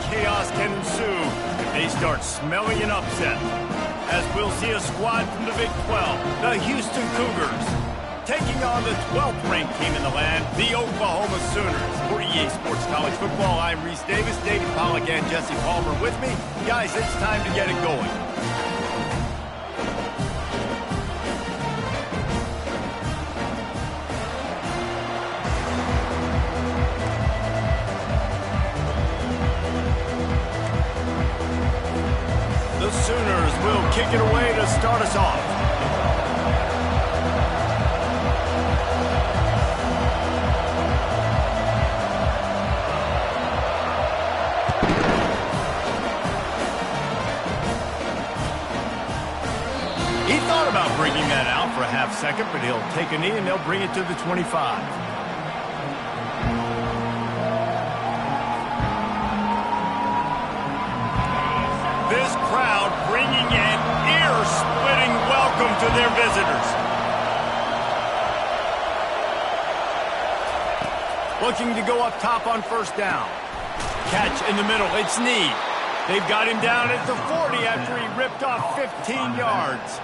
chaos can ensue if they start smelling an upset. As we'll see a squad from the Big 12, the Houston Cougars, taking on the 12th-ranked team in the land, the Oklahoma Sooners. For EA Sports College Football, I'm Reese Davis, David Pollack, and Jesse Palmer with me. Guys, it's time to get it going. The Sooners will kick it away to start us off. He thought about bringing that out for a half second, but he'll take a knee and they'll bring it to the 25. This crowd bringing an ear-splitting welcome to their visitors. Looking to go up top on first down. Catch in the middle, it's Need. They've got him down at the 40 after he ripped off 15 yards.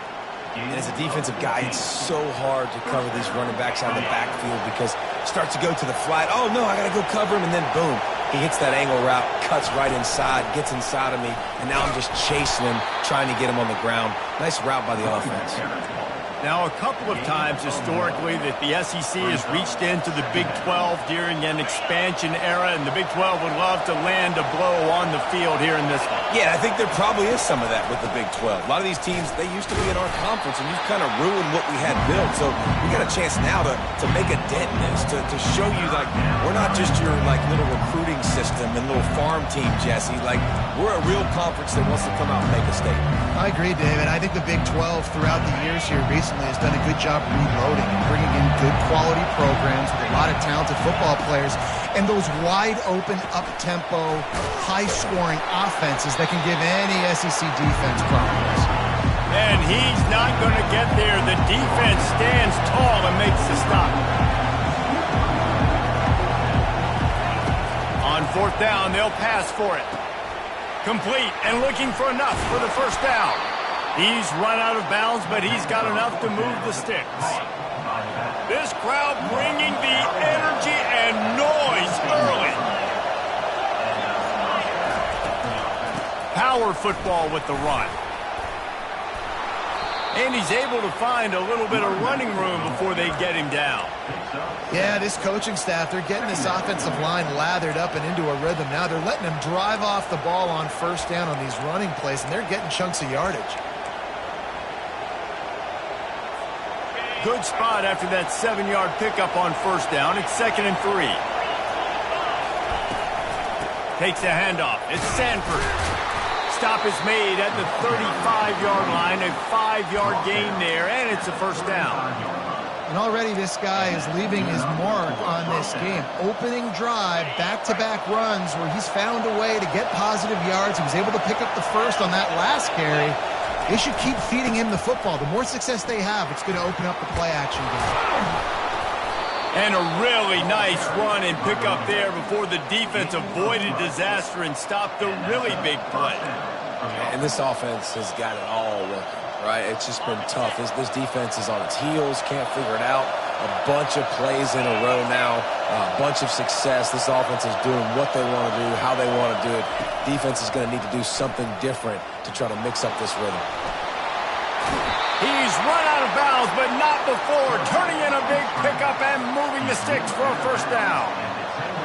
And as a defensive guy, it's so hard to cover these running backs out of the backfield because it starts to go to the flat. Oh, no, I got to go cover him, and then boom. He hits that angle route, cuts right inside, gets inside of me, and now I'm just chasing him, trying to get him on the ground. Nice route by the offense. Now, a couple of times historically that the SEC has reached into the Big 12 during an expansion era, and the Big 12 would love to land a blow on the field here in this one. Yeah, I think there probably is some of that with the Big 12. A lot of these teams, they used to be in our conference, and you've kind of ruined what we had built. So we got a chance now to make a dent in this, to show you, like, we're not just your, like, little recruiting system and little farm team, Jesse. Like, we're a real conference that wants to come out and make a statement. I agree, David. I think the Big 12 throughout the years here recently has done a good job reloading and bringing in good quality programs with a lot of talented football players and those wide open, up-tempo, high-scoring offenses that can give any SEC defense problems. And he's not going to get there. The defense stands tall and makes the stop. On fourth down, they'll pass for it. Complete and looking for enough for the first down. He's run out of bounds, but he's got enough to move the sticks. This crowd bringing the energy and noise early. Power football with the run. And he's able to find a little bit of running room before they get him down. Yeah, this coaching staff, they're getting this offensive line lathered up and into a rhythm. Now they're letting them drive off the ball on first down on these running plays, and they're getting chunks of yardage. Good spot after that 7-yard pickup on first down. It's 2nd and 3. Takes the handoff. It's Sanford. Stop is made at the 35-yard line. A 5-yard gain there, and it's a first down. And already this guy is leaving his mark on this game. Opening drive, back-to-back runs where he's found a way to get positive yards. He was able to pick up the first on that last carry. They should keep feeding him the football. The more success they have, it's going to open up the play-action game. And a really nice run and pickup there before the defense avoided disaster and stopped the really big play. And this offense has got it all working, right? It's just been tough. This defense is on its heels, can't figure it out. A bunch of plays in a row now, a bunch of success. This offense is doing what they want to do, how they want to do it. Defense is going to need to do something different to try to mix up this rhythm. He's run out of bounds, but not before turning in a big pickup and moving the sticks for a first down.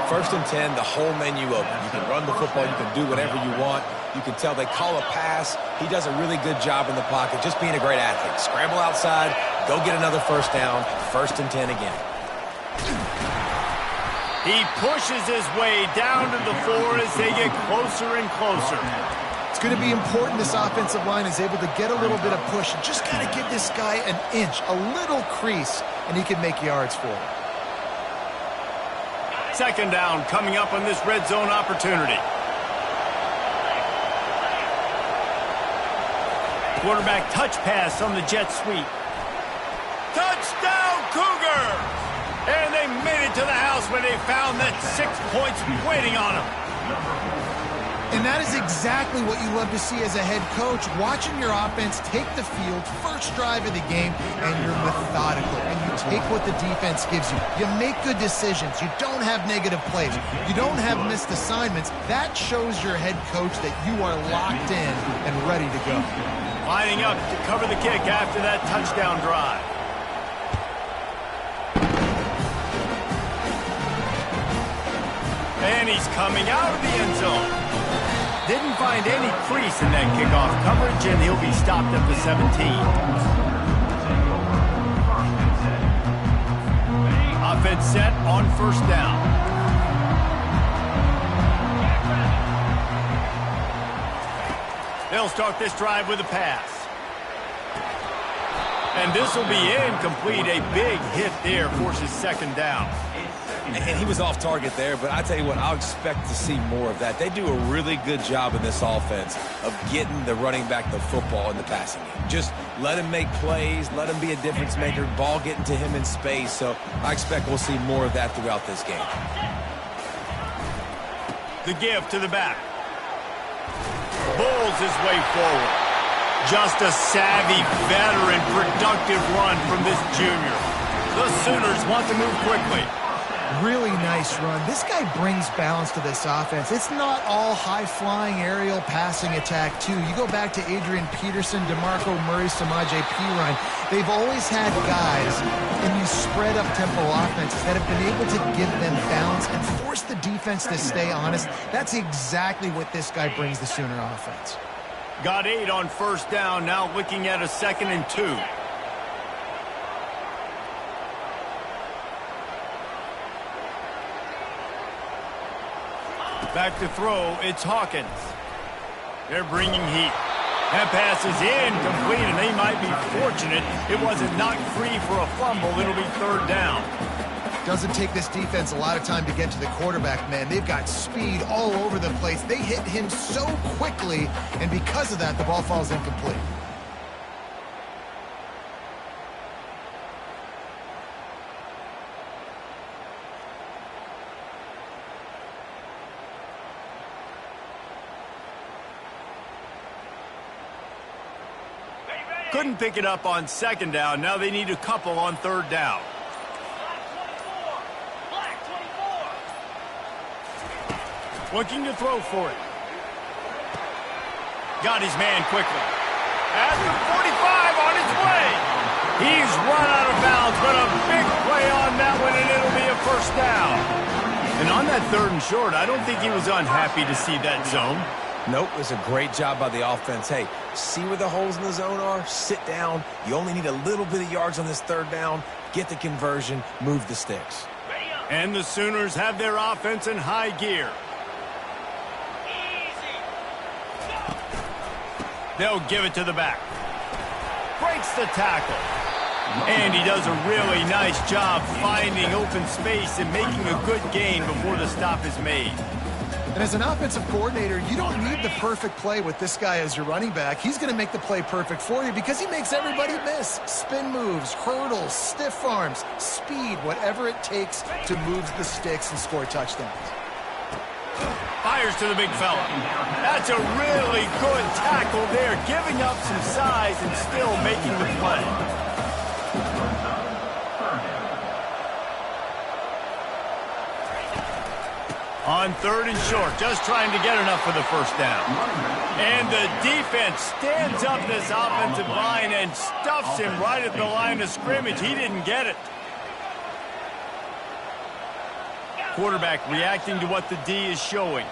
1st and 10, the whole menu open. You can run the football, you can do whatever you want. You can tell they call a pass. He does a really good job in the pocket, just being a great athlete. Scramble outside, go get another first down, 1st and 10 again. He pushes his way down to the 4 as they get closer and closer. It's going to be important this offensive line is able to get a little bit of push. You just got to give this guy an inch, a little crease, and he can make yards for it. 2nd down coming up on this red zone opportunity. Quarterback touch pass on the jet sweep. Touchdown Cougars! And they made it to the house where they found that 6 points waiting on them. And that is exactly what you love to see as a head coach, watching your offense take the field, first drive of the game, and you're methodical, and you take what the defense gives you. You make good decisions. You don't have negative plays. You don't have missed assignments. That shows your head coach that you are locked in and ready to go. Lining up to cover the kick after that touchdown drive. And he's coming out of the end zone. Didn't find any crease in that kickoff coverage, and he'll be stopped at the 17. Offense set on first down. They'll start this drive with a pass. And this will be incomplete. A big hit there forces second down. And he was off target there, but I tell you what, I'll expect to see more of that. They do a really good job in this offense of getting the running back the football in the passing game. Just let him make plays, let him be a difference maker, ball getting to him in space. So I expect we'll see more of that throughout this game. The give to the back. Bulls his way forward. Just a savvy, veteran, productive run from this junior. The Sooners want to move quickly. Really nice run. This guy brings balance to this offense. It's not all high-flying aerial passing attack, too. You go back to Adrian Peterson, DeMarco Murray, Samaje Perine. They've always had guys in these spread-up tempo offenses that have been able to give them balance and force the defense to stay honest. That's exactly what this guy brings the Sooner offense. Got 8 on first down, now looking at a 2nd and 2. Back to throw, it's Hawkins. They're bringing heat. That pass is incomplete, and they might be fortunate it wasn't knocked free for a fumble. It'll be 3rd down. Doesn't take this defense a lot of time to get to the quarterback, man. They've got speed all over the place. They hit him so quickly, and because of that, the ball falls incomplete. Couldn't pick it up on 2nd down. Now they need a couple on 3rd down. Looking to throw for it. Got his man quickly. At the 45 on its way. He's run out of bounds, but a big play on that one, and it'll be a 1st down. And on that 3rd and short, I don't think he was unhappy to see that zone. Nope, it was a great job by the offense. Hey, see where the holes in the zone are? Sit down. You only need a little bit of yards on this 3rd down. Get the conversion. Move the sticks. And the Sooners have their offense in high gear. They'll give it to the back. Breaks the tackle. And he does a really nice job finding open space and making a good gain before the stop is made. And as an offensive coordinator, you don't need the perfect play with this guy as your running back. He's going to make the play perfect for you because he makes everybody miss. Spin moves, hurdles, stiff arms, speed, whatever it takes to move the sticks and score touchdowns. Fires to the big fella. That's a really good tackle there, giving up some size and still making the play. On 3rd and short, just trying to get enough for the 1st down. And the defense stands up this offensive line and stuffs him right at the line of scrimmage. He didn't get it. Quarterback reacting to what the D is showing.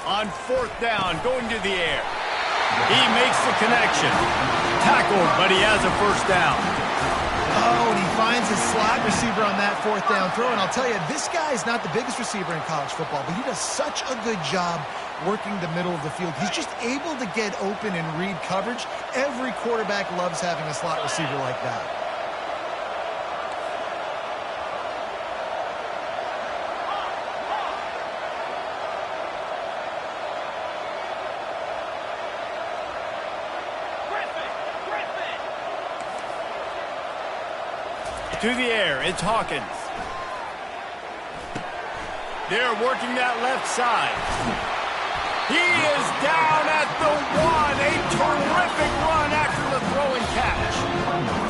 On 4th down, going to the air. He makes the connection. Tackled, but he has a 1st down. Oh, and he finds his slot receiver on that 4th down throw. And I'll tell you, this guy's not the biggest receiver in college football, but he does such a good job working the middle of the field. He's just able to get open and read coverage. Every quarterback loves having a slot receiver like that. To the air, it's Hawkins. They're working that left side. He is down at the 1. A terrific run after the throw and catch.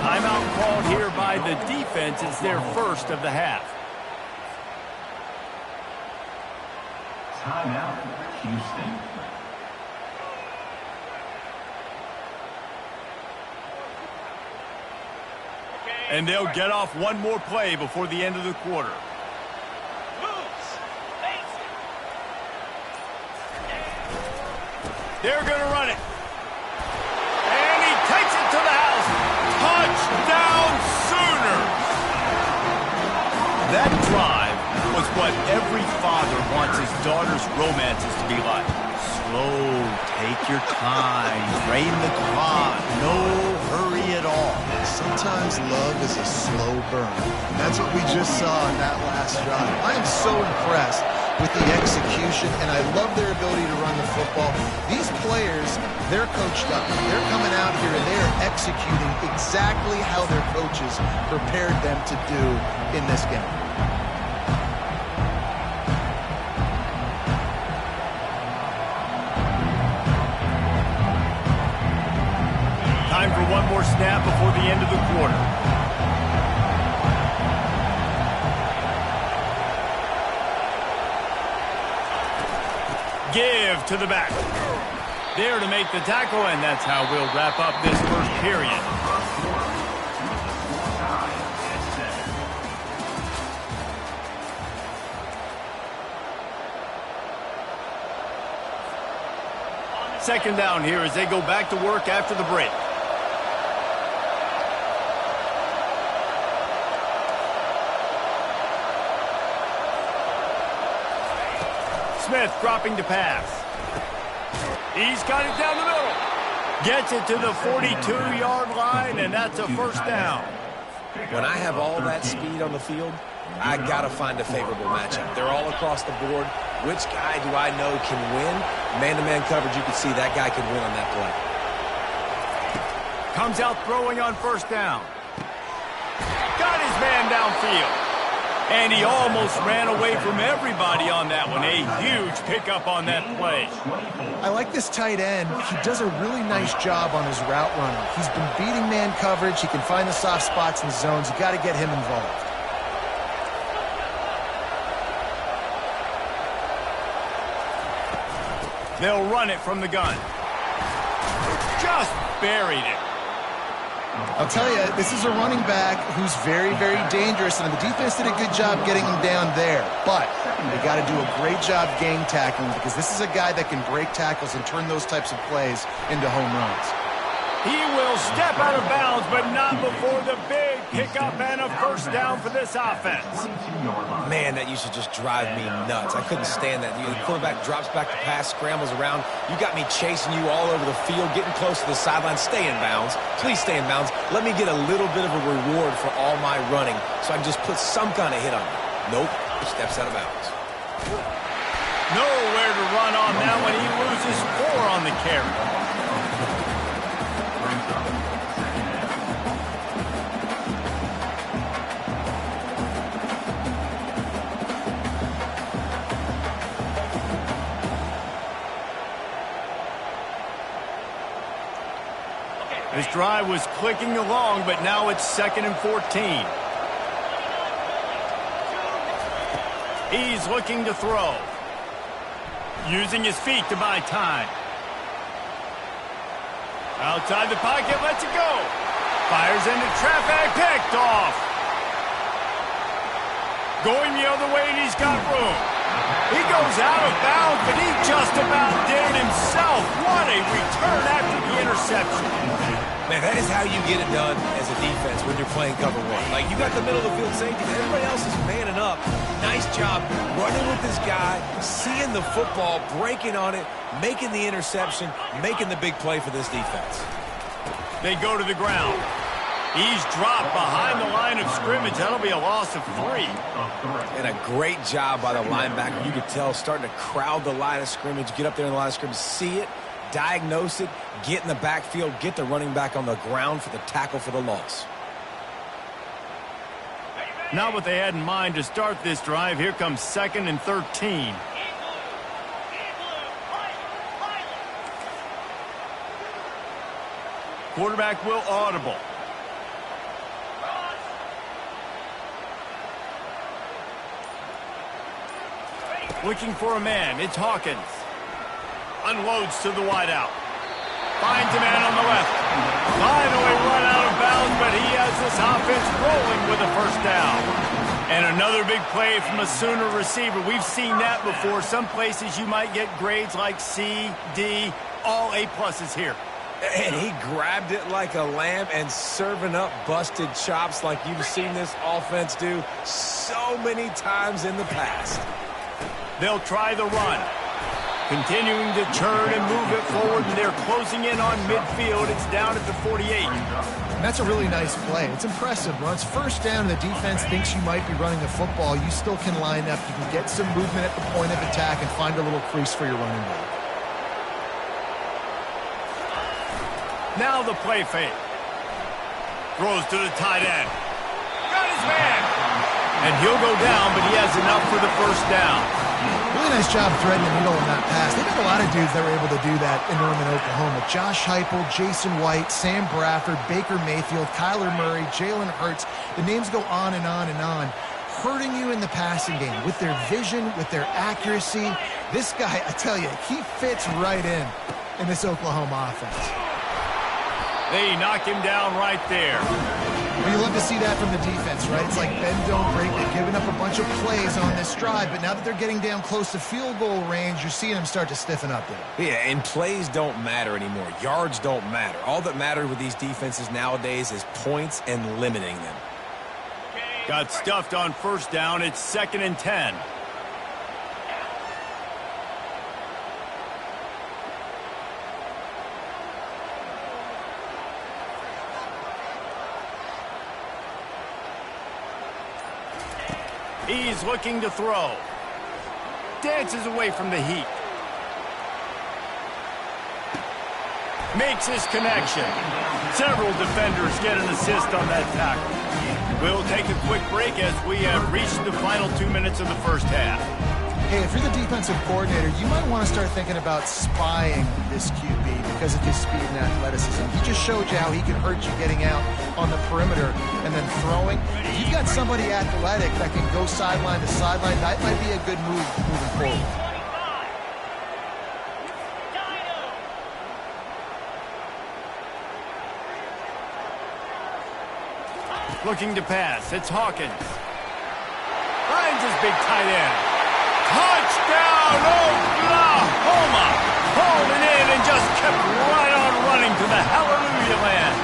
Timeout called here by the defense. It's their first of the half. Timeout, Houston. And they'll get off one more play before the end of the quarter. They're going to run it. And he takes it to the house. Touchdown Sooners! That drive was what every father wants his daughter's romances to be like. Slow, take your time, drain the clock, no hurry at all. Sometimes love is a slow burn. And that's what we just saw in that last drive. I am so impressed with the execution, and I love their ability to run the football. These players, they're coached up. They're coming out here, and they're executing exactly how their coaches prepared them to do in this game. Time for one more snap before the end of the quarter. Give to the back. There to make the tackle, and that's how we'll wrap up this first period. Second down here as they go back to work after the break. Smith dropping to pass. He's got it down the middle. Gets it to the 42-yard line, and that's a first down. When I have all that speed on the field, I got to find a favorable matchup. They're all across the board. Which guy do I know can win? Man-to-man coverage, you can see that guy can win on that play. Comes out throwing on first down. Got his man downfield. And he almost ran away from everybody on that one. A huge pickup on that play. I like this tight end. He does a really nice job on his route running. He's been beating man coverage. He can find the soft spots in zones. You got to get him involved. They'll run it from the gun. Just buried it. I'll tell you, this is a running back who's very, very dangerous, and the defense did a good job getting him down there. But they got to do a great job game tackling, because this is a guy that can break tackles and turn those types of plays into home runs. He will step out of bounds, but not before the big pickup and a first down for this offense. Man, that used to just drive me nuts. I couldn't stand that. The quarterback drops back to pass, scrambles around. You got me chasing you all over the field, getting close to the sideline. Stay in bounds. Please stay in bounds. Let me get a little bit of a reward for all my running so I can just put some kind of hit on you. Nope, steps out of bounds. Nowhere to run on that one. He loses 4 on the carry. This drive was clicking along, but now it's 2nd and 14. He's looking to throw. Using his feet to buy time. Outside the pocket, lets it go. Fires into traffic, picked off. Going the other way, and he's got room. He goes out of bounds, but he just about did it himself. What a return after the interception. Man, that is how you get it done as a defense when you're playing cover one. Like, you got the middle of the field safety, but everybody else is manning up. Nice job running with this guy, seeing the football, breaking on it, making the interception, making the big play for this defense. They go to the ground. He's dropped behind the line of scrimmage. That'll be a loss of 3. And a great job by the linebacker. You could tell starting to crowd the line of scrimmage, get up there in the line of scrimmage, see it, diagnose it, get in the backfield, get the running back on the ground for the tackle for the loss. Not what they had in mind to start this drive. Here comes 2nd and 13. Quarterback will audible. Looking for a man. It's Hawkins. Unloads to the wideout. Finds a man on the left. Finally run out of bounds, but he has this offense rolling with a first down. And another big play from a Sooner receiver. We've seen that before. Some places you might get grades like C, D, all A-pluses here. And he grabbed it like a lamb and serving up busted chops like you've seen this offense do so many times in the past. They'll try the run. Continuing to turn and move it forward, and they're closing in on midfield. It's down at the 48. And that's a really nice play. It's impressive. When it's first down and the defense thinks you might be running the football, you still can line up. You can get some movement at the point of attack and find a little crease for your running back. Now the play fake. Throws to the tight end. Got his man. And he'll go down, but he has enough for the first down. Really nice job threading the needle in that pass. They've got a lot of dudes that were able to do that in Norman, Oklahoma. Josh Heupel, Jason White, Sam Bradford, Baker Mayfield, Kyler Murray, Jalen Hurts. The names go on and on and on. Hurting you in the passing game with their vision, with their accuracy. This guy, I tell you, he fits right in this Oklahoma offense. They knock him down right there. Well, you love to see that from the defense, right? It's like bend, don't break. They've given up a bunch of plays on this drive, but now that they're getting down close to field goal range, you're seeing them start to stiffen up there. Yeah, and plays don't matter anymore. Yards don't matter. All that matters with these defenses nowadays is points and limiting them. Got stuffed on first down. It's 2nd and 10. He's looking to throw. Dances away from the heat. Makes his connection. Several defenders get an assist on that tackle. We'll take a quick break as we have reached the final 2 minutes of the first half. Hey, if you're the defensive coordinator, you might want to start thinking about spying this QB because of his speed and athleticism. He just showed you how he can hurt you getting out on the perimeter and then throwing. If you've got somebody athletic that can go sideline to sideline, that might be a good move moving forward. Looking to pass. It's Hawkins. Finds his big tight end. Touchdown, Oklahoma! Holding in and just kept right on running to the hallelujah land.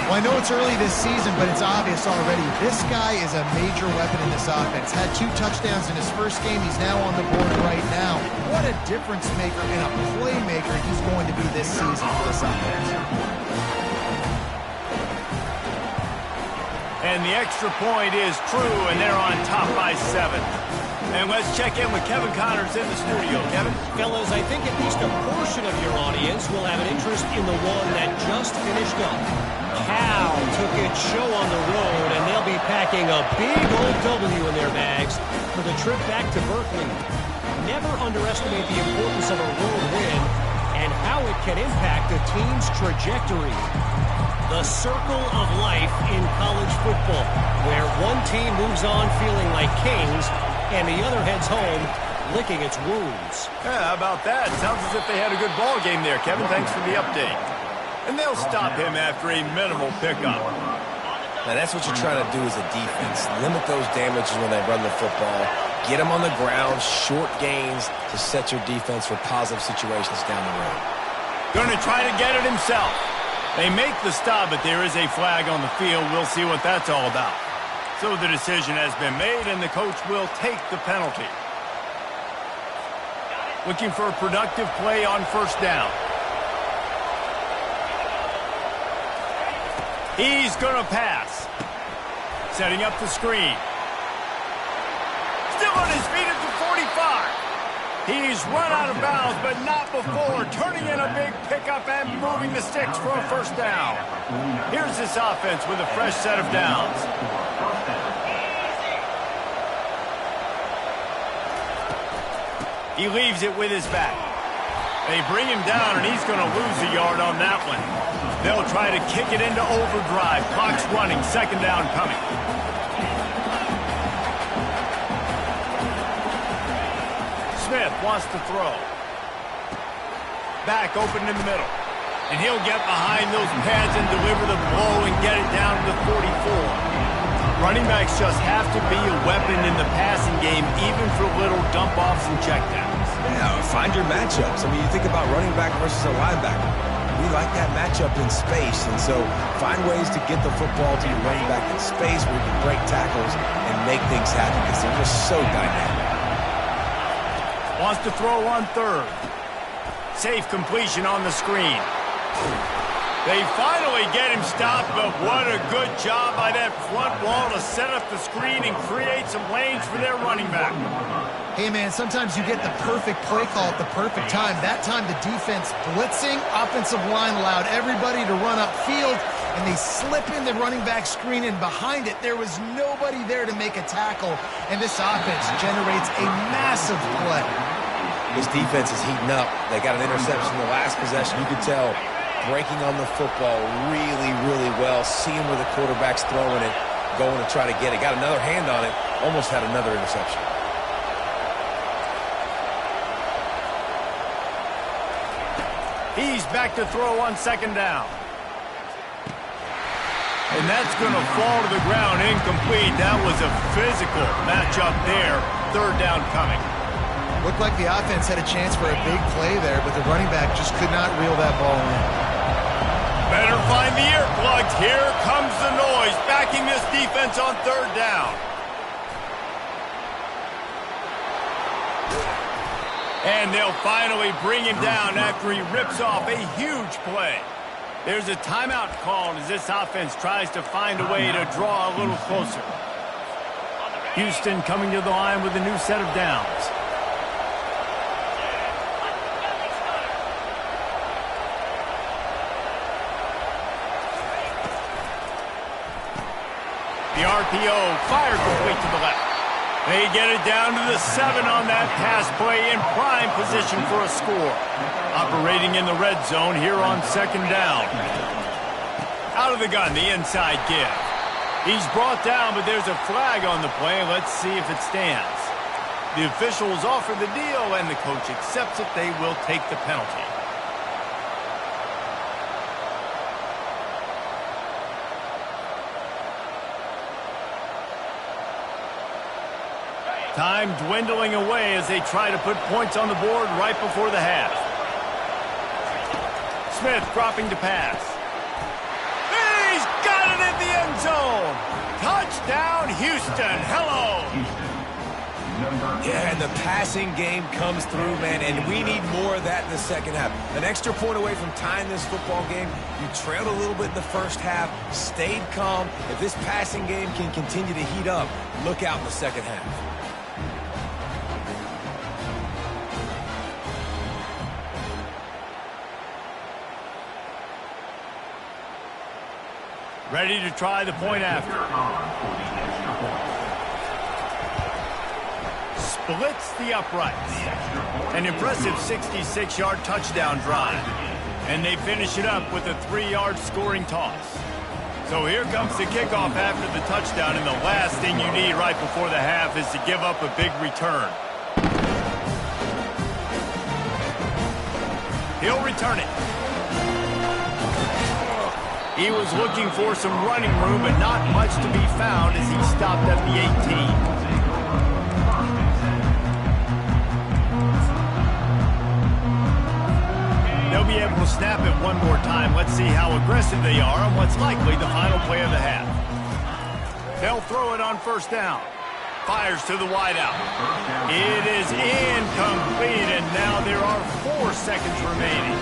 Well, I know it's early this season, but it's obvious already. This guy is a major weapon in this offense. Had 2 touchdowns in his first game. He's now on the board right now. What a difference maker and a playmaker he's going to be this season for this offense. And the extra point is true, and they're on top by 7. And let's check in with Kevin Connors in the studio. Kevin? Fellas, I think at least a portion of your audience will have an interest in the one that just finished up. Cal took its show on the road, and they'll be packing a big old W in their bags for the trip back to Berkeley. Never underestimate the importance of a road win and how it can impact a team's trajectory. The circle of life in college football, where one team moves on feeling like kings and the other heads home licking its wounds. Yeah, how about that? Sounds as if they had a good ball game there, Kevin. Thanks for the update. And they'll stop him after a minimal pickup. Now, that's what you're trying to do as a defense. Limit those damages when they run the football. Get them on the ground, short gains to set your defense for positive situations down the road. Going to try to get it himself. They make the stop, but there is a flag on the field. We'll see what that's all about. So the decision has been made, and the coach will take the penalty. Looking for a productive play on first down. He's going to pass. Setting up the screen. Still on his feet at the 45. He's run out of bounds, but not before turning in a big pickup and moving the sticks for a first down. Here's this offense with a fresh set of downs. He leaves it with his back. They bring him down, and he's going to lose a yard on that one. They'll try to kick it into overdrive. Clock's running. Second down coming. Smith wants to throw. Back open in the middle. And he'll get behind those pads and deliver the blow and get it down to the 44. Running backs just have to be a weapon in the passing game, even for little dump-offs and checkdowns. Yeah, find your matchups. I mean, you think about running back versus a linebacker. We like that matchup in space, and so find ways to get the football to your running back in space where you can break tackles and make things happen because they're just so dynamic. Wants to throw on third. Safe completion on the screen. They finally get him stopped, but what a good job by that front wall to set up the screen and create some lanes for their running back. Hey, man, sometimes you get the perfect play call at the perfect time. That time the defense blitzing, offensive line allowed everybody to run upfield, and they slip in the running back screen, and behind it there was nobody there to make a tackle, and this offense generates a massive play. This defense is heating up. They got an interception in the last possession. You could tell breaking on the football really, really well, seeing where the quarterback's throwing it, going to try to get it. Got another hand on it, almost had another interception. He's back to throw on second down. And that's going to fall to the ground incomplete. That was a physical matchup there. Third down coming. Looked like the offense had a chance for a big play there, but the running back just could not reel that ball in. Better find the earplugs. Here comes the noise, backing this defense on third down. And they'll finally bring him down after he rips off a huge play. There's a timeout called as this offense tries to find a way to draw a little closer. Houston coming to the line with a new set of downs. The RPO fired complete to the left. They get it down to the 7 on that pass play in prime position for a score. Operating in the red zone here on second down. Out of the gun, the inside give. He's brought down, but there's a flag on the play. Let's see if it stands. The officials offer the deal, and the coach accepts it. They will take the penalty. Time dwindling away as they try to put points on the board right before the half. Smith dropping to pass. He's got it in the end zone. Touchdown, Houston. Hello. Yeah, and the passing game comes through, man, and we need more of that in the second half. An extra point away from tying this football game. You trailed a little bit in the first half, stayed calm. If this passing game can continue to heat up, look out in the second half. Ready to try the point after. Splits the uprights. An impressive 66-yard touchdown drive. And they finish it up with a 3-yard scoring toss. So here comes the kickoff after the touchdown, and the last thing you need right before the half is to give up a big return. He'll return it. He was looking for some running room, but not much to be found as he stopped at the 18. They'll be able to snap it one more time. Let's see how aggressive they are on what's likely the final play of the half. They'll throw it on first down. Fires to the wideout. It is incomplete, and now there are 4 seconds remaining.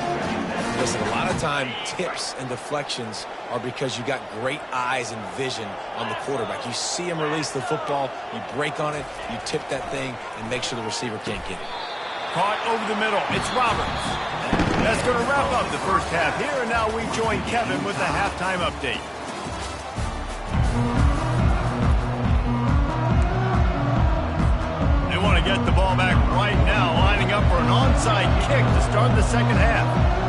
Listen, a lot of time, tips and deflections are because you got great eyes and vision on the quarterback. You see him release the football, you break on it, you tip that thing, and make sure the receiver can't get it. caught over the middle. It's Roberts. That's going to wrap up the first half here, and now we join Kevin with the halftime update. They want to get the ball back right now, lining up for an onside kick to start the second half.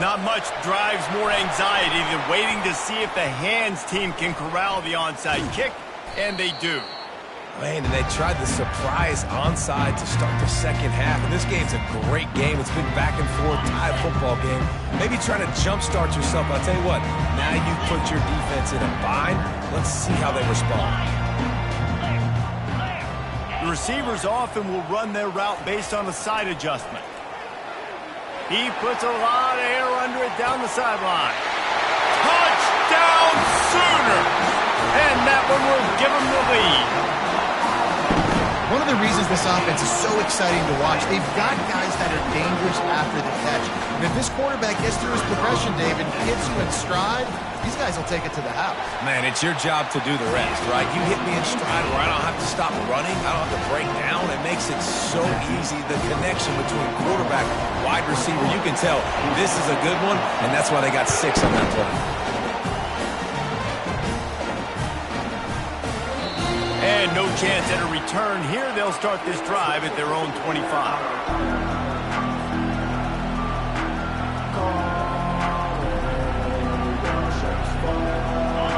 Not much drives more anxiety than waiting to see if the hands team can corral the onside kick, and they do. Man, and they tried the surprise onside to start the second half, and this game's a great game. It's been back and forth, tied football game. Maybe trying to jumpstart yourself. I'll tell you what, now you've put your defense in a bind. Let's see how they respond. The receivers often will run their route based on a side adjustment. He puts a lot of air under it down the sideline. Touchdown Sooners! And that one will give them the lead. One of the reasons this offense is so exciting to watch, they've got guys that are dangerous after the catch. And if this quarterback gets through his progression, David, gets you in stride, these guys will take it to the house. Man, it's your job to do the rest, right? You hit me in stride where I don't have to stop running. I don't have to break down. It makes it so easy. The connection between quarterback, wide receiver, you can tell this is a good one, and that's why they got 6 on that play. And no chance at a return here. They'll start this drive at their own 25.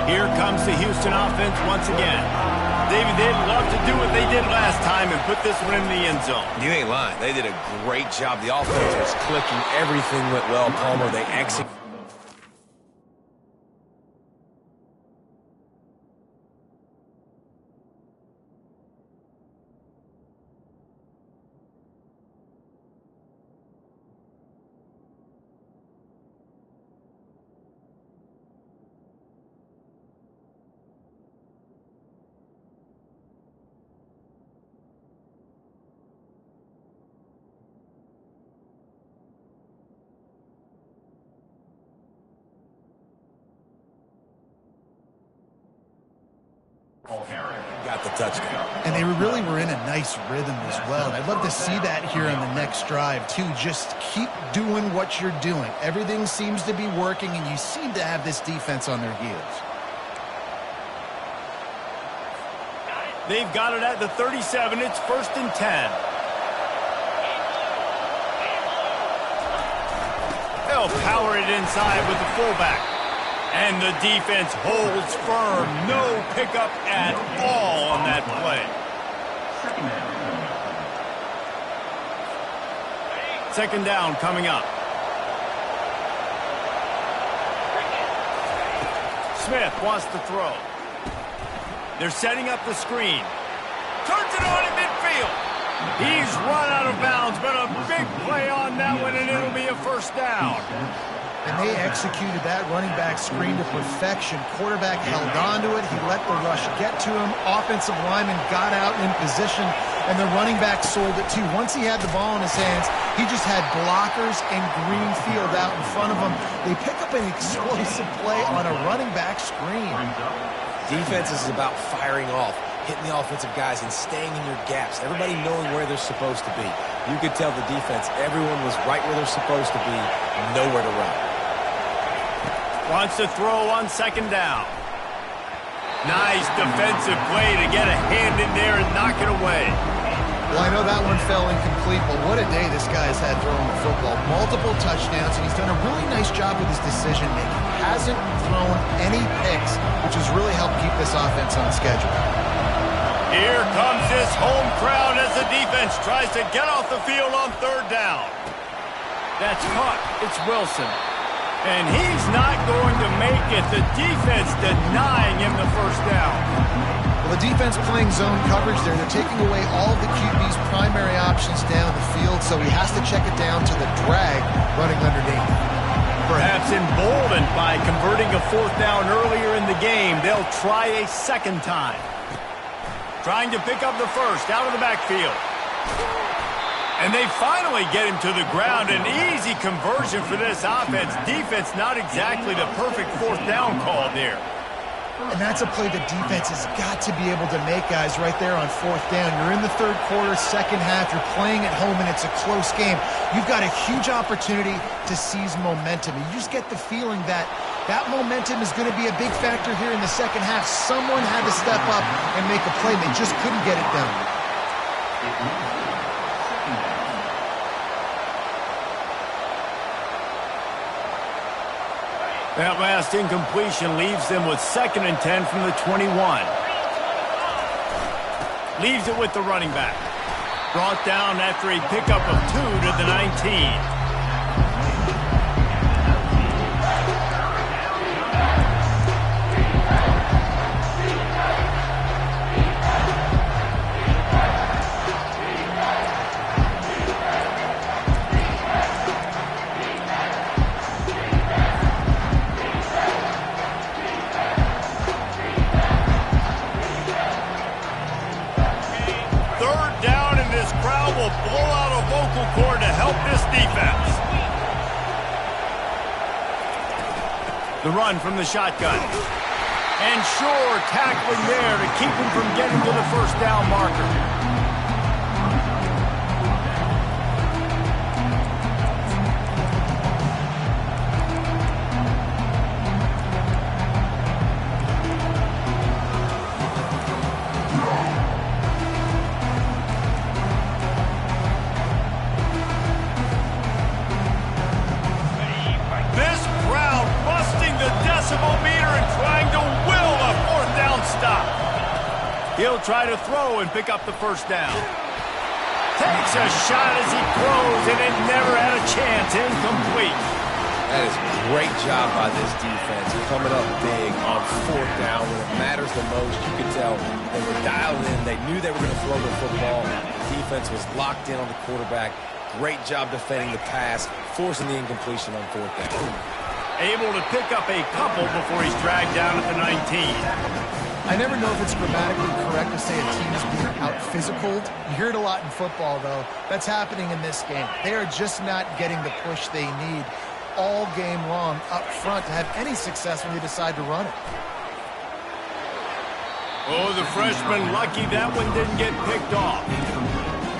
Here comes the Houston offense once again. David, they'd love to do what they did last time and put this one in the end zone. You ain't lying. They did a great job. The offense was clicking. Everything went well. Palmer, they executed. Got the touchdown. And they really were in a nice rhythm as well. And I'd love to see that here on the next drive, too. Just keep doing what you're doing. Everything seems to be working, and you seem to have this defense on their heels. They've got it at the 37. It's 1st and 10. They'll power it inside with the fullback. And the defense holds firm. No pickup at all on that play. Second down coming up. Smith wants to throw. They're setting up the screen. Turns it on in midfield. He's run out of bounds, but a big play on that one, and it'll be a first down. And they executed that running back screen to perfection. Quarterback held on to it. He let the rush get to him. Offensive lineman got out in position, and the running back sold it too. Once he had the ball in his hands, he just had blockers and green field out in front of him. They pick up an explosive play on a running back screen. Defense is about firing off, hitting the offensive guys and staying in your gaps. Everybody knowing where they're supposed to be. You could tell the defense, everyone was right where they're supposed to be, nowhere to run. Wants to throw on second down. Nice defensive play to get a hand in there and knock it away. Well, I know that one fell incomplete, but what a day this guy has had throwing the football. Multiple touchdowns, and he's done a really nice job with his decision-making. Hasn't thrown any picks, which has really helped keep this offense on schedule. Here comes this home crowd as the defense tries to get off the field on third down. That's caught. It's Wilson. And he's not going to make it. The defense denying him the first down. Well, the defense playing zone coverage there. They're taking away all of the QB's primary options down the field, so he has to check it down to the drag running underneath. Perhaps emboldened by converting a fourth down earlier in the game, they'll try a second time. Trying to pick up the first out of the backfield. And they finally get him to the ground. An easy conversion for this offense. Defense not exactly the perfect fourth down call there. And that's a play the defense has got to be able to make, guys, right there on fourth down. You're in the third quarter, second half. You're playing at home, and it's a close game. You've got a huge opportunity to seize momentum. You just get the feeling that that momentum is going to be a big factor here in the second half. Someone had to step up and make a play. They just couldn't get it done. That last incompletion leaves them with 2nd and 10 from the 21. Leaves it with the running back. Brought down after a pickup of 2 to the 19. Blow out a vocal cord to help this defense. The run from the shotgun. And sure, tackling there to keep him from getting to the first down marker. He'll try to throw and pick up the first down. Takes a shot as he throws, and it never had a chance. Incomplete. That is a great job by this defense, coming up big on fourth down when it matters the most. You could tell they were dialed in. They knew they were going to throw the football. The defense was locked in on the quarterback. Great job defending the pass, forcing the incompletion on fourth down. Able to pick up a couple before he's dragged down at the 19. I never know if it's grammatically correct to say a team is being out-physicaled. You hear it a lot in football, though. That's happening in this game. They are just not getting the push they need all game long up front to have any success when they decide to run it. Oh, the freshman lucky that one didn't get picked off.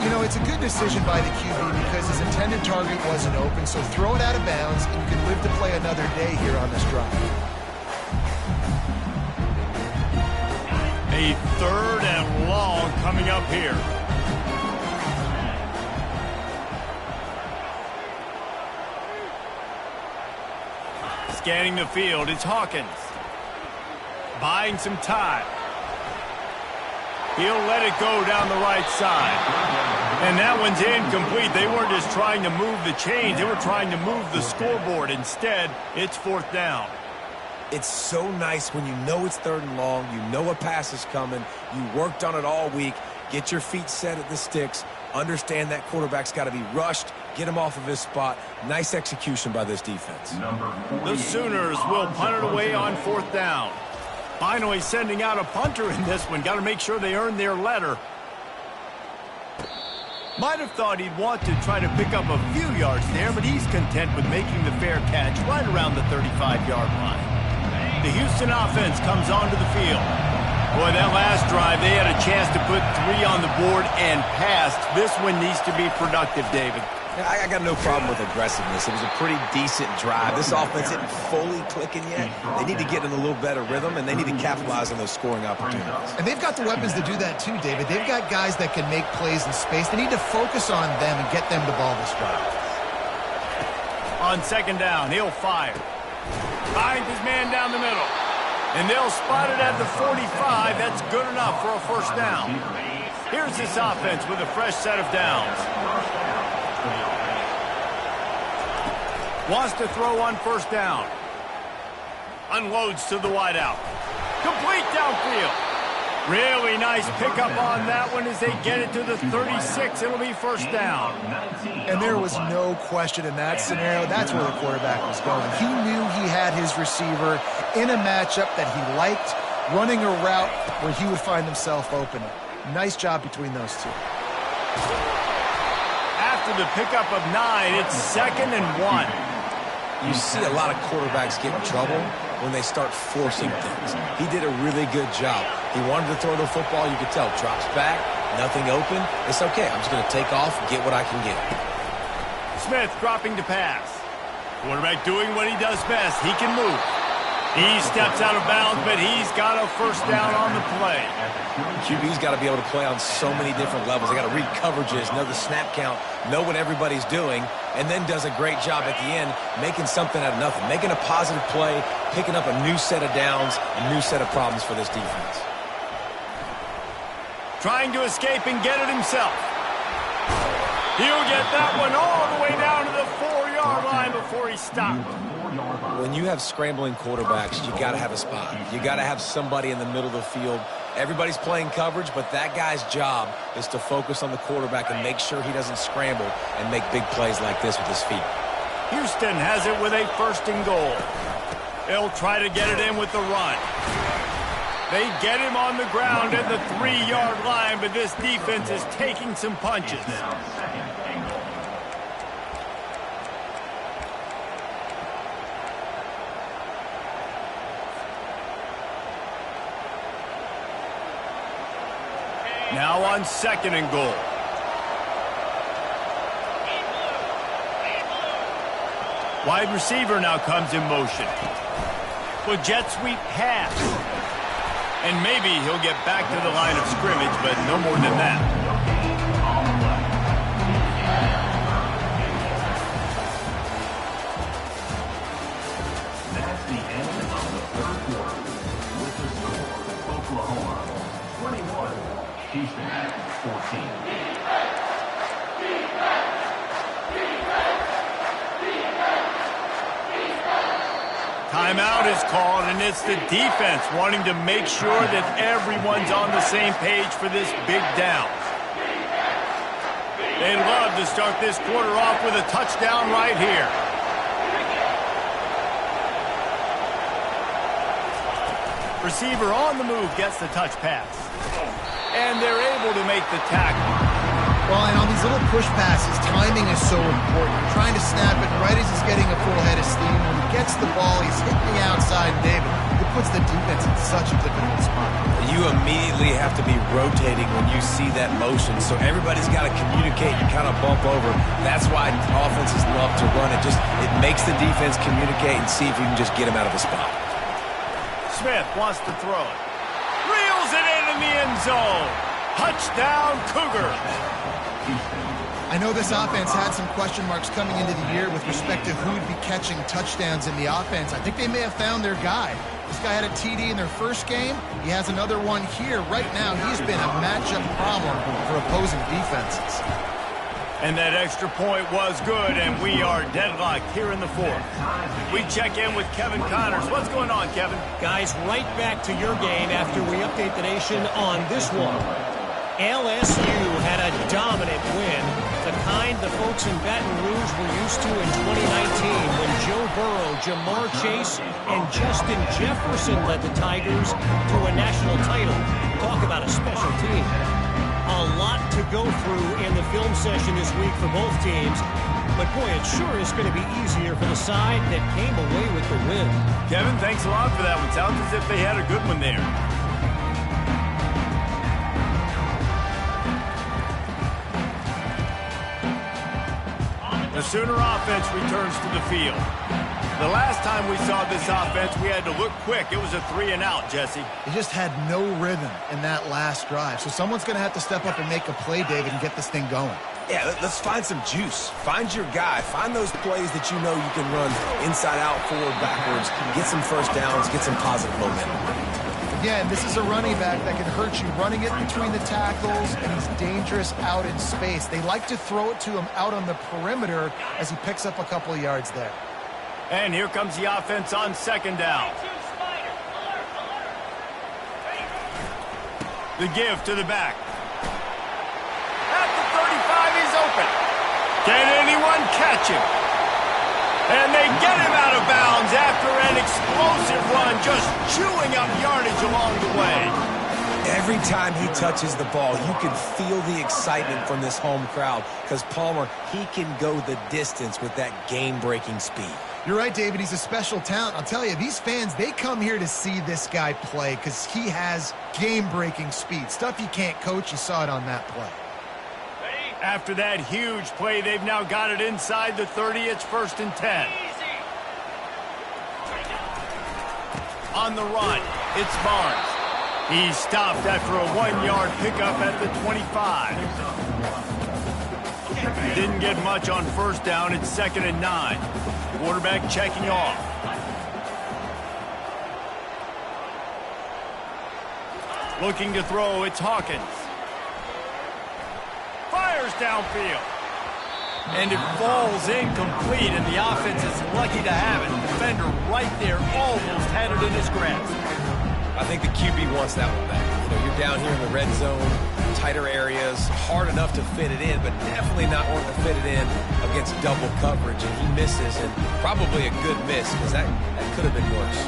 You know, it's a good decision by the QB because his intended target wasn't open, so throw it out of bounds, and you can live to play another day here on this drive. A 3rd and long coming up here. Scanning the field, it's Hawkins. Buying some time. He'll let it go down the right side. And that one's incomplete. They weren't just trying to move the chains. They were trying to move the scoreboard. Instead, it's 4th down. It's so nice when you know it's 3rd and long, you know a pass is coming, you worked on it all week, get your feet set at the sticks, understand that quarterback's got to be rushed, get him off of his spot. Nice execution by this defense. The Sooners will punt it away on 4th down. Finally sending out a punter in this one. Got to make sure they earn their letter. Might have thought he'd want to try to pick up a few yards there, but he's content with making the fair catch right around the 35-yard line. The Houston offense comes onto the field. Boy, that last drive, they had a chance to put 3 on the board and passed. This one needs to be productive, David. I got no problem with aggressiveness. It was a pretty decent drive. This offense isn't fully clicking yet. They need to get in a little better rhythm, and they need to capitalize on those scoring opportunities. And they've got the weapons to do that too, David. They've got guys that can make plays in space. They need to focus on them and get them the ball this drive. On 2nd down, he'll fire. Finds his man down the middle. And they'll spot it at the 45. That's good enough for a first down. Here's this offense with a fresh set of downs. Wants to throw on 1st down. Unloads to the wideout. Complete downfield. Really nice pickup on that one as they get it to the 36. It'll be 1st down. And there was no question in that scenario. That's where the quarterback was going. He knew he had his receiver in a matchup that he liked, running a route where he would find himself open. Nice job between those two. After the pickup of 9, it's 2nd and 1. You see a lot of quarterbacks get in trouble when they start forcing things. He did a really good job. He wanted to throw the football. You could tell. Drops back, nothing open. It's okay. I'm just going to take off, get what I can get. Smith dropping to pass. Quarterback doing what he does best. He can move. He steps out of bounds, but he's got a first down on the play. QB's got to be able to play on so many different levels. They got to read coverages, know the snap count, know what everybody's doing, and then does a great job at the end making something out of nothing, making a positive play, picking up a new set of downs, a new set of problems for this defense. Trying to escape and get it himself. He'll get that one all the way down to the 4-yard line before he stopped. When you have scrambling quarterbacks, you got to have a spot. You got to have somebody in the middle of the field. Everybody's playing coverage, but that guy's job is to focus on the quarterback and make sure he doesn't scramble and make big plays like this with his feet. Houston has it with a 1st and goal. They'll try to get it in with the run. They get him on the ground at the 3-yard line, but this defense is taking some punches. Now on 2nd and goal. Wide receiver now comes in motion. With jet sweep pass. And maybe he'll get back to the line of scrimmage, but no more than that. That's the end of the 3rd quarter. With the score, Oklahoma 21, Houston 14. Timeout is called, and it's the defense wanting to make sure that everyone's on the same page for this big down. They'd love to start this quarter off with a touchdown right here. Receiver on the move gets the touch pass. And they're able to make the tackle. Well, and on these little push passes, timing is so important. Trying to snap it right as he's getting a full head of steam. When he gets the ball, he's hitting the outside, David. It puts the defense in such a difficult spot. You immediately have to be rotating when you see that motion, so everybody's got to communicate and kind of bump over. That's why offenses love to run it. It makes the defense communicate and see if you can just get him out of the spot. Smith wants to throw it. Reels it in the end zone. Touchdown, Cougars. I know this offense had some question marks coming into the year with respect to who would be catching touchdowns in the offense. I think they may have found their guy. This guy had a TD in their first game. He has another one here. Right now, he's been a matchup problem for opposing defenses. And that extra point was good, and we are deadlocked here in the 4th. We check in with Kevin Connors. What's going on, Kevin? Guys, right back to your game after we update the nation on this one. LSU had a dominant win, the kind the folks in Baton Rouge were used to in 2019 when Joe Burrow, Jamar Chase, and Justin Jefferson led the Tigers to a national title. Talk about a special team. A lot to go through in the film session this week for both teams, but boy, it sure is going to be easier for the side that came away with the win. Kevin, thanks a lot for that one. Sounds as if they had a good one there. The Sooner offense returns to the field. The last time we saw this offense, we had to look quick. It was a 3-and-out, Jesse. They just had no rhythm in that last drive. So someone's going to have to step up and make a play, David, and get this thing going. Yeah, let's find some juice. Find your guy. Find those plays that you know you can run inside out, forward, backwards. Get some first downs. Get some positive momentum. Again, this is a running back that can hurt you running it between the tackles, and he's dangerous out in space. They like to throw it to him out on the perimeter as he picks up a couple of yards there. And here comes the offense on 2nd down. The give to the back. At the 35, he's open. Can anyone catch him? And they get him out of bounds after an explosive run, just chewing up yardage along the way. Every time he touches the ball, you can feel the excitement from this home crowd because Palmer, he can go the distance with that game-breaking speed. You're right, David. He's a special talent. I'll tell you, these fans, they come here to see this guy play because he has game-breaking speed. Stuff you can't coach. You saw it on that play. After that huge play, they've now got it inside the 30. It's 1st and 10. On the run, it's Barnes. He's stopped after a 1-yard pickup at the 25. Didn't get much on 1st down. It's 2nd and 9. Quarterback checking off. Looking to throw, it's Hawkins. Fires downfield. And it falls incomplete, and the offense is lucky to have it. The defender right there almost had it in his grasp. I think the QB wants that one back. You know, you're down here in the red zone, tighter areas, hard enough to fit it in, but definitely not wanting to fit it in against double coverage, and he misses, and probably a good miss, because that could have been worse.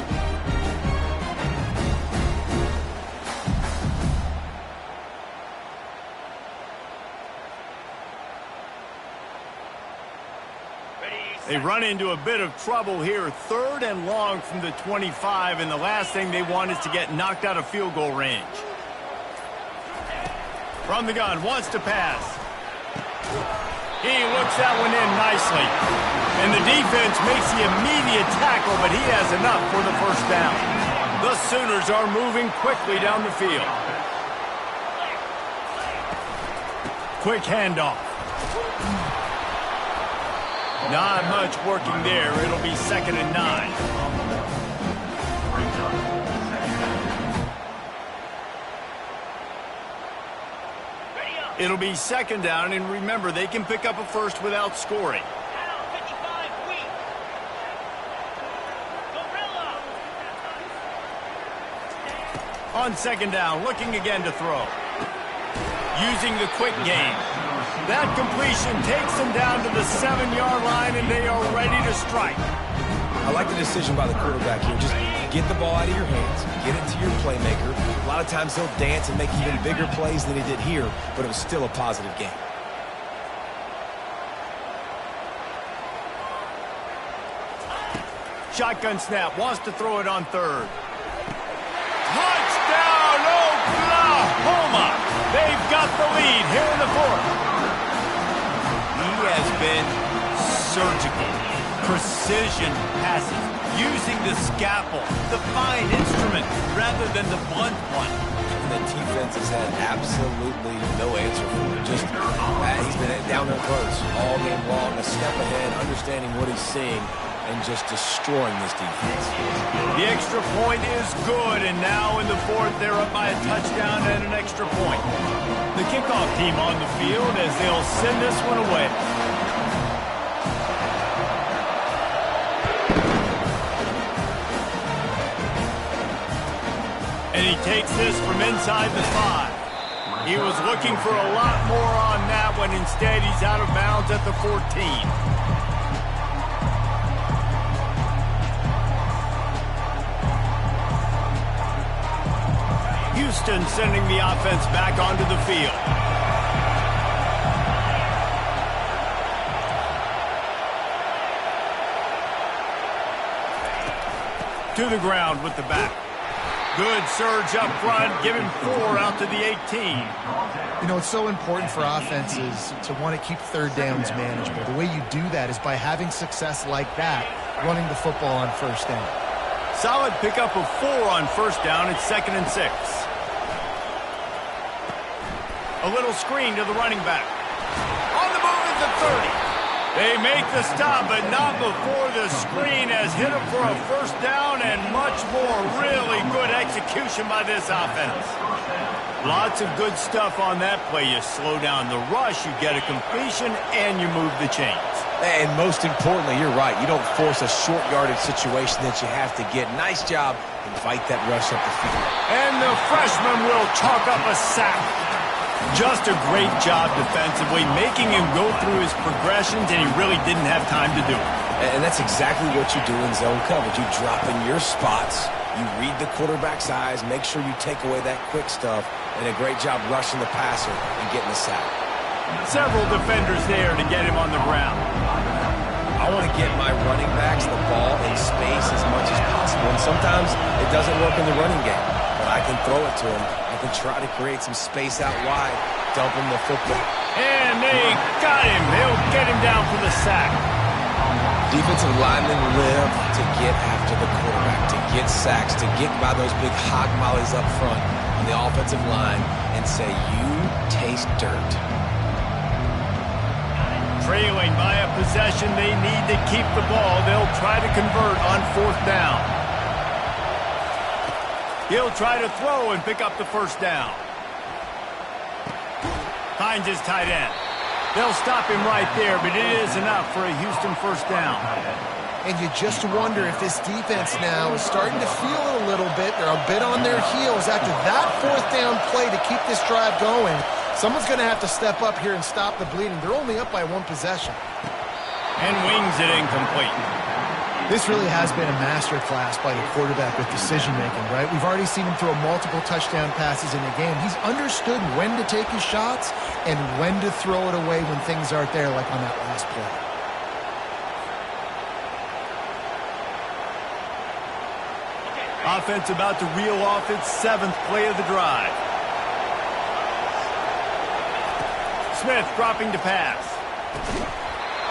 They run into a bit of trouble here. 3rd and long from the 25, and the last thing they want is to get knocked out of field goal range. From the gun, wants to pass. He looks that one in nicely. And the defense makes the immediate tackle, but he has enough for the 1st down. The Sooners are moving quickly down the field. Quick handoff. Not much working there. It'll be 2nd and 9. It'll be 2nd down, and remember, they can pick up a 1st without scoring. On 2nd down, looking again to throw. Using the quick game. That completion takes them down to the 7-yard line, and they are ready to strike. I like the decision by the quarterback here. Just get the ball out of your hands, get it to your playmaker. A lot of times he'll dance and make even bigger plays than he did here, but it was still a positive game. Shotgun snap, wants to throw it on 3rd. Touchdown, Oklahoma! They've got the lead here in the 4th. He has been surgical. Precision passes, using the scalpel, the fine instrument, rather than the blunt one. And the defense has had absolutely no answer for it. Just, he's been down there close all game long, a step ahead, understanding what he's seeing, and just destroying this defense. The extra point is good, and now in the 4th, they're up by a touchdown and an extra point. The kickoff team on the field as they'll send this one away. And he takes this from inside the 5. He was looking for a lot more on that one. Instead, he's out of bounds at the 14. Houston sending the offense back onto the field. To the ground with the back. Good surge up front. Give him 4 out to the 18. You know, it's so important for offenses to want to keep 3rd downs manageable. The way you do that is by having success like that, running the football on 1st down. Solid pickup of 4 on 1st down. It's 2nd and 6. A little screen to the running back. On the move at the 30. They make the stop, but not before the screen has hit him for a 1st down and much more. Really good execution by this offense. Lots of good stuff on that play. You slow down the rush, you get a completion, and you move the chains. And most importantly, you're right. You don't force a short yardage situation that you have to get. Nice job and fight that rush up the field. And the freshman will chalk up a sack. Just a great job defensively, making him go through his progressions, and he really didn't have time to do it. And that's exactly what you do in zone coverage. You drop in your spots, You read the quarterback's eyes, make sure you take away that quick stuff, and a great job rushing the passer and getting the sack. Several defenders there to get him on the ground. I want to get my running backs the ball in space as much as possible, and sometimes it doesn't work in the running game, but I can throw it to him. I can try to create some space out wide, dump him the football. And they got him. They'll get him down for the sack. Defensive linemen live to get after the quarterback, to get sacks, to get by those big hog mollies up front on the offensive line and say, you taste dirt. Trailing by a possession, they need to keep the ball. They'll try to convert on 4th down. He'll try to throw and pick up the first down. Finds his tight end. They'll stop him right there, but it is enough for a Houston first down. And you just wonder if this defense now is starting to feel it a little bit. They're a bit on their heels after that 4th down play to keep this drive going. Someone's going to have to step up here and stop the bleeding. They're only up by 1 possession. And wings it incomplete. This really has been a masterclass by the quarterback with decision-making, right? We've already seen him throw multiple touchdown passes in the game. He's understood when to take his shots and when to throw it away when things aren't there, like on that last play. Offense about to reel off its 7th play of the drive. Smith dropping to pass.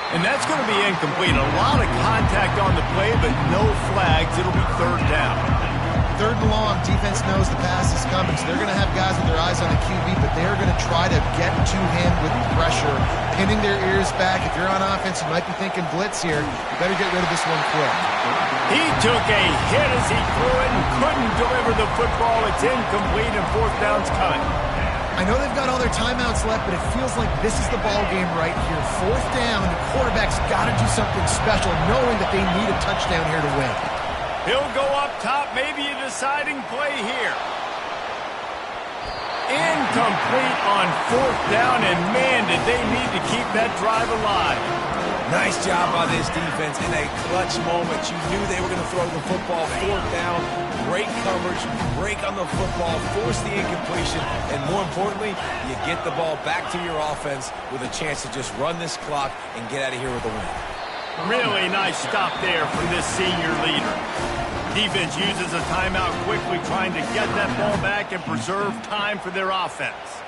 And that's going to be incomplete. A lot of contact on the play, but no flags. It'll be 3rd down. 3rd and long, defense knows the pass is coming, so they're going to have guys with their eyes on the QB, but they're going to try to get to him with pressure, pinning their ears back. If you're on offense, you might be thinking blitz here. You better get rid of this one quick. He took a hit as he threw it and couldn't deliver the football. It's incomplete, and 4th down's coming. I know they've got all their timeouts left, but it feels like this is the ball game right here. 4th down, the quarterback's got to do something special, knowing that they need a touchdown here to win. He'll go up top, maybe a deciding play here. Incomplete on 4th down, and man, did they need to keep that drive alive. Nice job by this defense in a clutch moment. You knew they were going to throw the football. 4th down, great coverage, break on the football, force the incompletion, and more importantly, you get the ball back to your offense with a chance to just run this clock and get out of here with a win. Really nice stop there from this senior leader. Defense uses a timeout quickly, trying to get that ball back and preserve time for their offense.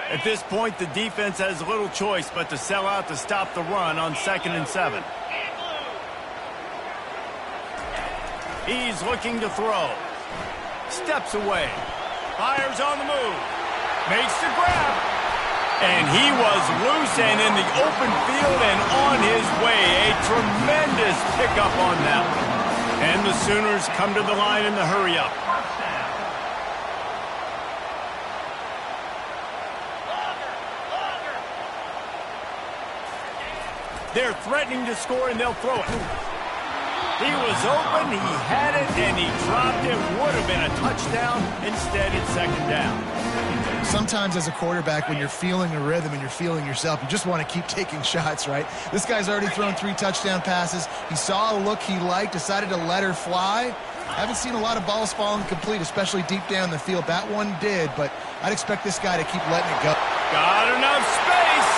At this point, the defense has little choice but to sell out to stop the run on 2nd and 7. He's looking to throw. Steps away. Fires on the move. Makes the grab. And he was loose and in the open field and on his way. A tremendous pickup on that one. And the Sooners come to the line in the hurry-up. They're threatening to score, and they'll throw it. He was open, he had it, and he dropped it. Would have been a touchdown. Instead, it's 2nd down. Sometimes as a quarterback, when you're feeling a rhythm and you're feeling yourself, you just want to keep taking shots, right? This guy's already thrown 3 touchdown passes. He saw a look he liked, decided to let her fly. Haven't seen a lot of balls falling complete, especially deep down the field. That one did, but I'd expect this guy to keep letting it go. Got enough space,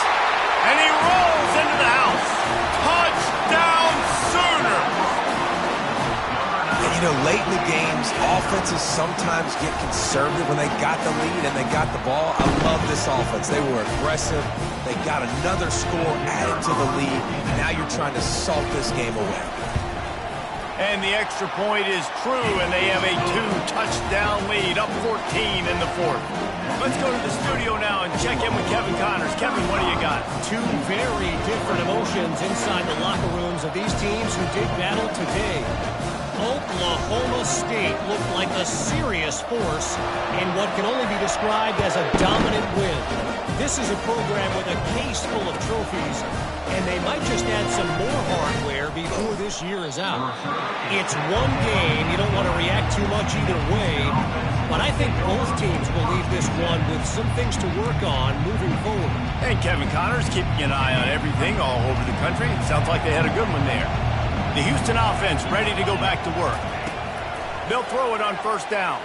and he rolls into the house. Touchdown, Sooners! You know, late in the games, offenses sometimes get conservative when they got the lead and they got the ball. I love this offense. They were aggressive. They got another score added to the lead. Now you're trying to salt this game away. And the extra point is true, and they have a 2-touchdown lead, up 14 in the 4th. Let's go to the studio now and check in with Kevin Connors. Kevin, what do you got? 2 very different emotions inside the locker rooms of these teams who did battle today. Oklahoma State looked like a serious force in what can only be described as a dominant win. This is a program with a case full of trophies, and they might just add some more hardware before this year is out. It's one game. You don't want to react too much either way. but I think both teams will leave this one with some things to work on moving forward. And Kevin Connors keeping an eye on everything all over the country. Sounds like they had a good one there. The Houston offense ready to go back to work. They'll throw it on first down.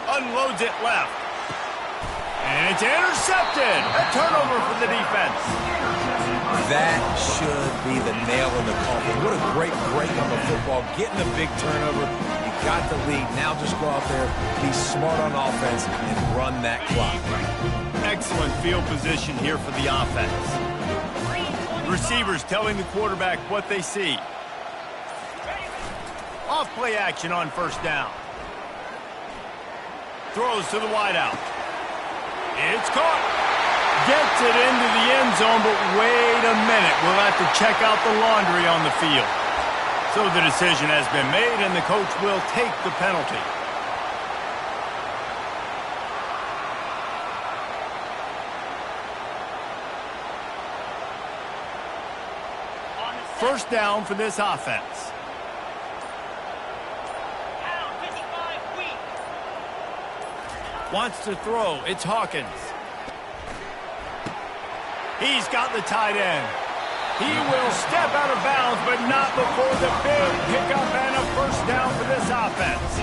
Unloads it left. And it's intercepted. A turnover for the defense. That should be the nail in the coffin. What a great break on the football. Getting a big turnover. You got the lead. Now just go out there, be smart on offense, and run that clock. Excellent field position here for the offense. Receivers telling the quarterback what they see. Off play action on first down. Throws to the wideout. It's caught. Gets it into the end zone, but wait a minute. We'll have to check out the laundry on the field. So the decision has been made, and the coach will take the penalty. First down for this offense. Wants to throw. It's Hawkins. He's got the tight end. He will step out of bounds, but not before the big pickup and a first down for this offense.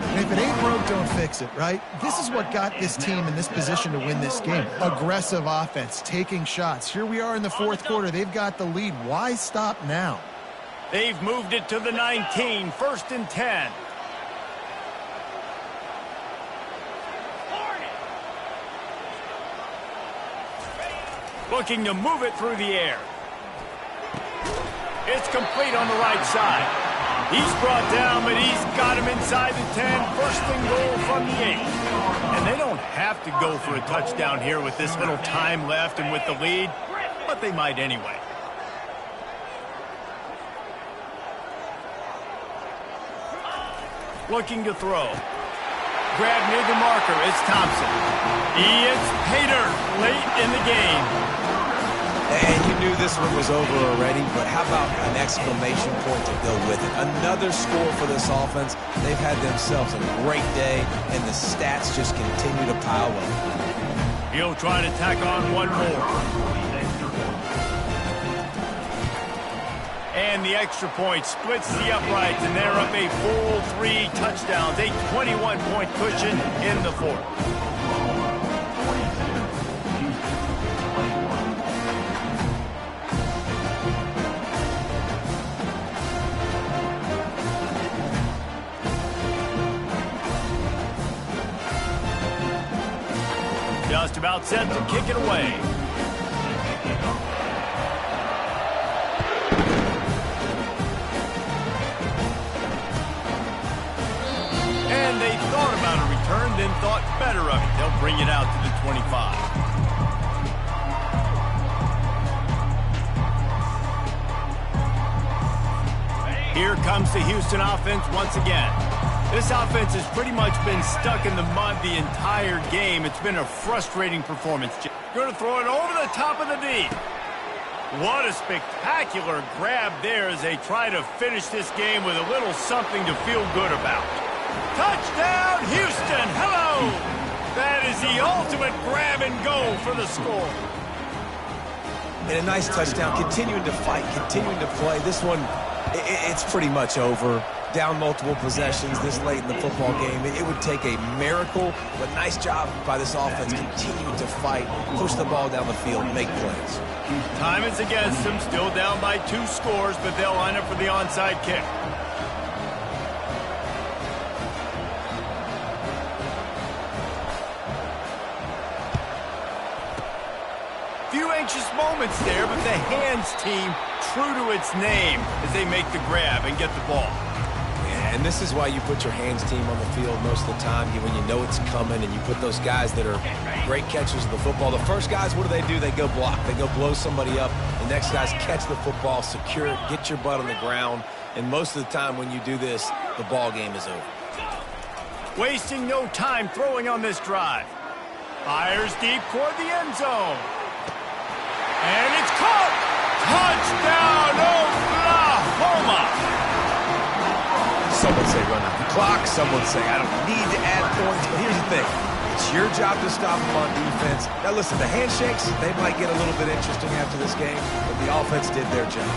And if it ain't broke, don't fix it, right? This is what got this team in this position to win this game. Aggressive offense, taking shots. Here we are in the fourth quarter. They've got the lead. Why stop now? They've moved it to the 19, first and 10. Looking to move it through the air. It's complete on the right side. He's brought down, but he's got him inside the 10. First and goal from the 8. And they don't have to go for a touchdown here with this little time left and with the lead, but they might anyway. Looking to throw. Grab near the marker. It's Thompson. It's Pater late in the game. And you knew this one was over already, but how about an exclamation point to go with it? Another score for this offense. They've had themselves a great day, and the stats just continue to pile up. He'll try to tack on one more. And the extra point splits the uprights, and they're up a full 3 touchdowns, a 21-point cushion in the fourth. Just about set to kick it away. And they thought about a return, then thought better of it. They'll bring it out to the 25. Here comes the Houston offense once again. This offense has pretty much been stuck in the mud the entire game. It's been a frustrating performance. Going to throw it over the top of the D. What a spectacular grab there as they try to finish this game with a little something to feel good about. Touchdown, Houston! Hello! That is the ultimate grab and go for the score. And a nice touchdown, continuing to fight, continuing to play. This one, it's pretty much over. Down multiple possessions this late in the football game. It would take a miracle, but nice job by this offense. Continue to fight, push the ball down the field, make plays. Time is against them, still down by 2 scores, but they'll line up for the onside kick. Few anxious moments there, but the hands team true to its name as they make the grab and get the ball. And this is why you put your hands team on the field most of the time, when you know it's coming, and you put those guys that are great catchers of the football. The first guys, what do? They go block. They go blow somebody up. The next guys catch the football, secure it, get your butt on the ground. And most of the time when you do this, the ball game is over. Wasting no time throwing on this drive. Fires deep toward the end zone. And it's caught! Touchdown, Oklahoma! Some would say run out the clock. Some would say I don't need to add points. But here's the thing. It's your job to stop them on defense. Now, listen, the handshakes, they might get a little bit interesting after this game, but the offense did their job.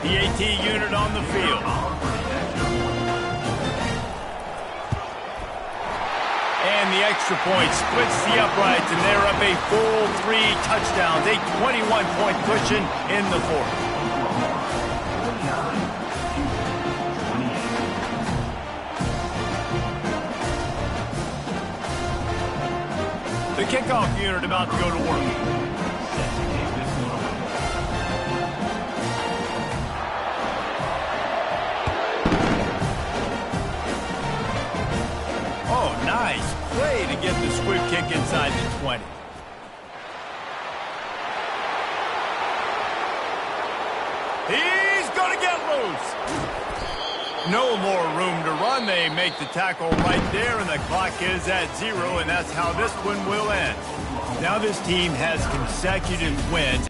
The AT unit on the field. And the extra point splits the uprights, and they're up a full 3 touchdowns, a 21-point cushion in the fourth. The kickoff unit about to go to work. Nice play to get the squib kick inside the 20. He's going to get loose. No more room to run. They make the tackle right there, and the clock is at 0, and that's how this one will end. Now this team has consecutive wins,